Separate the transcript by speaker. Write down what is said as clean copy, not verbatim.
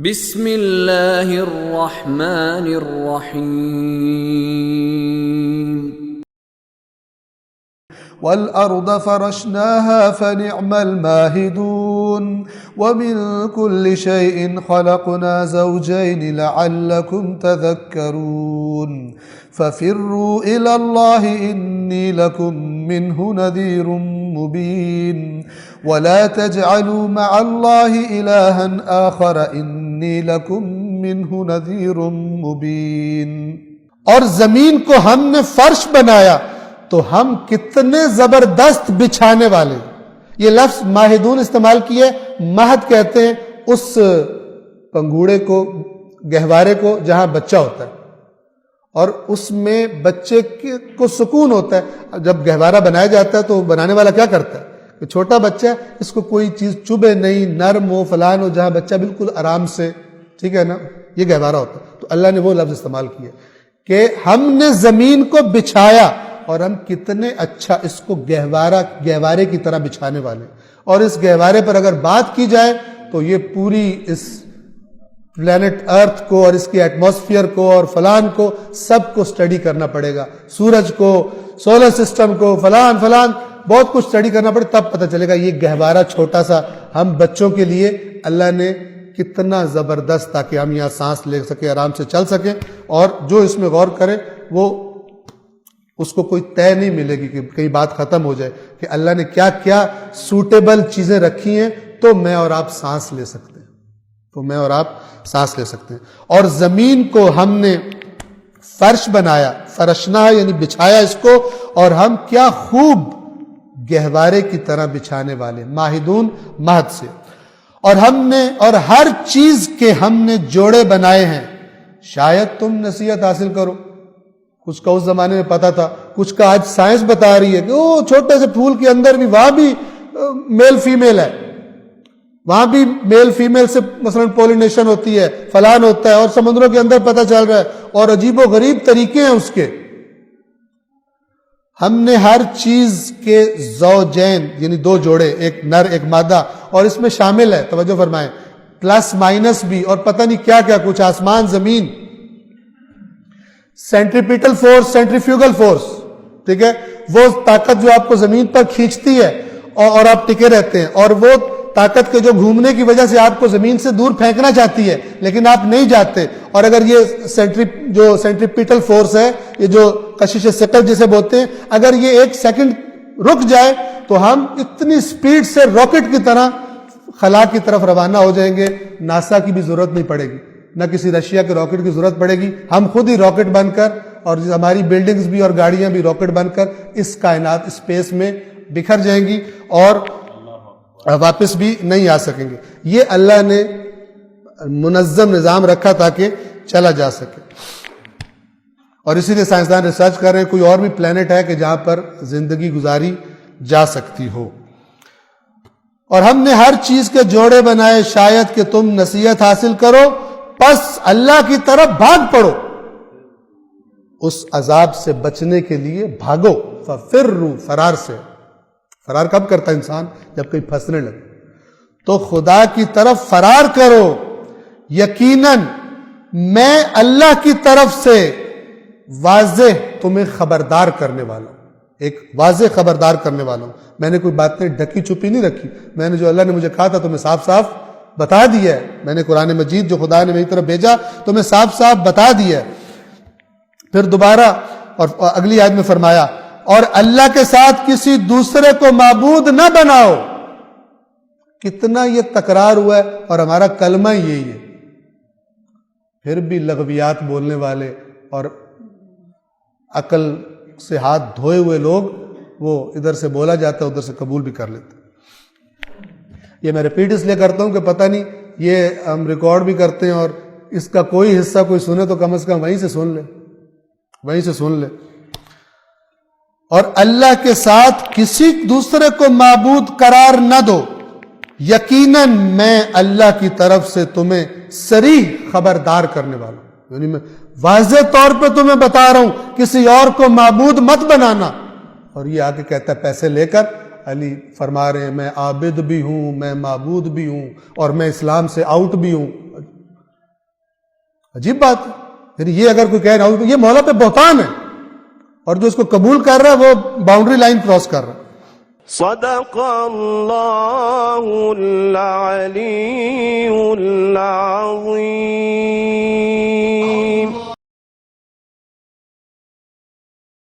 Speaker 1: بسم اللہ الرحمن الرحیم
Speaker 2: والأرض فرشناها فنعم الماهدون ومن كل شيء خلقنا زوجين لعلكم تذكرون ففروا إلى الله إني لكم منه نذير مبين ولا تجعلوا مع الله إلها آخر إني لكم منه نذير مبين۔
Speaker 3: اور زمین کو ہم نے فرش بنایا تو ہم کتنے زبردست بچھانے والے۔ یہ لفظ ماہدون استعمال کیے، مہد کہتے ہیں اس پنگوڑے کو، گہوارے کو جہاں بچہ ہوتا ہے، اور اس میں بچے کو سکون ہوتا ہے۔ جب گہوارہ بنایا جاتا ہے تو بنانے والا کیا کرتا ہے کہ چھوٹا بچہ اس کو کوئی چیز چبھے نہیں، نرم ہو، فلان ہو، جہاں بچہ بالکل آرام سے، ٹھیک ہے نا، یہ گہوارہ ہوتا ہے۔ تو اللہ نے وہ لفظ استعمال کیا کہ ہم نے زمین کو بچھایا اور ہم کتنے اچھا اس کو گہوارے کی طرح بچھانے والے۔ اور اس گہوارے پر اگر بات کی جائے تو یہ پوری اس پلانٹ ارتھ کو اور اس کی ایٹماسفیئر کو اور فلان کو سب کو سٹڈی کرنا پڑے گا، سورج کو، سولر سسٹم کو، فلان بہت کچھ سٹڈی کرنا پڑے، تب پتہ چلے گا یہ گہوارہ چھوٹا سا ہم بچوں کے لیے اللہ نے کتنا زبردست، تاکہ ہم یہاں سانس لے سکیں، آرام سے چل سکیں۔ اور جو اس میں غور کرے وہ اس کو کوئی طے نہیں ملے گی کہ کئی بات ختم ہو جائے کہ اللہ نے کیا کیا سوٹیبل چیزیں رکھی ہیں تو میں اور آپ سانس لے سکتے ہیں، اور زمین کو ہم نے فرش بنایا، فرشنا یعنی بچھایا اس کو، اور ہم کیا خوب گہوارے کی طرح بچھانے والے، ماہدون مہد سے۔ اور ہر چیز کے ہم نے جوڑے بنائے ہیں، شاید تم نصیحت حاصل کرو۔ کچھ کا اس زمانے میں پتا تھا، کچھ کا آج سائنس بتا رہی ہے کہ وہ چھوٹے سے پھول کے اندر بھی وہاں بھی میل فیمیل ہے، وہاں بھی میل فیمیل سے مثلا پولینیشن ہوتی ہے، فلان ہوتا ہے، اور سمندروں کے اندر پتا چل رہا ہے، اور عجیب و غریب طریقے ہیں اس کے۔ ہم نے ہر چیز کے زوجین یعنی دو جوڑے، ایک نر ایک مادہ، اور اس میں شامل ہے، توجہ فرمائیں، پلس مائنس بھی، اور پتہ نہیں کیا کیا کچھ، آسمان زمین، سینٹریپیٹل فورس، سینٹریفیوگل فورس، ٹھیک ہے، وہ طاقت جو آپ کو زمین پر کھینچتی ہے اور آپ ٹکے رہتے ہیں، اور وہ طاقت کے جو گھومنے کی وجہ سے آپ کو زمین سے دور پھینکنا چاہتی ہے لیکن آپ نہیں جاتے۔ اور اگر یہ سینٹریپیٹل فورس ہے، یہ جو کشش ثقل جسے بولتے ہیں، اگر یہ ایک سیکنڈ رک جائے تو ہم اتنی سپیڈ سے راکٹ کی طرح خلا کی طرف روانہ ہو جائیں گے، ناسا کی بھی ضرورت نہیں پڑے گی، نہ کسی رشیا کے راکٹ کی ضرورت پڑے گی، ہم خود ہی راکٹ بن کر، اور ہماری بلڈنگز بھی اور گاڑیاں بھی راکٹ بن کر اس کائنات اسپیس میں بکھر جائیں گی اور واپس بھی نہیں آ سکیں گے۔ یہ اللہ نے منظم نظام رکھا تاکہ چلا جا سکے، اور اسی لیے سائنسدان ریسرچ کر رہے ہیں کوئی اور بھی پلانٹ ہے کہ جہاں پر زندگی گزاری جا سکتی ہو۔ اور ہم نے ہر چیز کے جوڑے بنائے، شاید کہ تم نصیحت حاصل کرو، پس اللہ کی طرف بھاگ پڑو، اس عذاب سے بچنے کے لیے بھاگو، ففروا، فرار کب کرتا ہے انسان؟ جب کہیں پھنسنے لگے، تو خدا کی طرف فرار کرو، یقیناً میں اللہ کی طرف سے واضح تمہیں خبردار کرنے والا ہوں، ایک واضح خبردار کرنے والا ہوں۔ میں نے کوئی باتیں ڈھکی چھپی نہیں رکھی، میں نے جو اللہ نے مجھے کہا تھا تمہیں صاف صاف بتا دیا ہے، میں نے قرآن مجید جو خدا نے میری طرف بھیجا تمہیں صاف صاف بتا دیا ہے۔ پھر دوبارہ اور اگلی آیت میں فرمایا، اور اللہ کے ساتھ کسی دوسرے کو معبود نہ بناؤ۔ کتنا یہ تکرار ہوا ہے، اور ہمارا کلمہ یہی ہے، پھر بھی لغویات بولنے والے اور عقل سے ہاتھ دھوئے ہوئے لوگ، وہ ادھر سے بولا جاتا ہے ادھر سے قبول بھی کر لیتے۔ یہ میں ریپیٹ اس لیے کرتا ہوں کہ پتہ نہیں یہ ہم ریکارڈ بھی کرتے ہیں، اور اس کا کوئی حصہ کوئی سنے تو کم از کم وہیں سے سن لے۔ اور اللہ کے ساتھ کسی دوسرے کو معبود قرار نہ دو، یقیناً میں اللہ کی طرف سے تمہیں صریح خبردار کرنے والا ہوں، یعنی میں واضح طور پہ تمہیں بتا رہا ہوں کسی اور کو معبود مت بنانا۔ اور یہ آگے کہتا ہے پیسے لے کر علی فرما رہے ہیں میں عابد بھی ہوں، میں معبود بھی ہوں، اور میں اسلام سے آؤٹ بھی ہوں۔ عجیب بات ہے. یعنی یہ اگر کوئی کہہ رہا ہو یہ مولا پہ بہتان ہے, اور جو اس کو قبول کر رہا ہے وہ باؤنڈری لائن کراس کر رہا ہے.
Speaker 4: صدق اللہ العلی العظیم.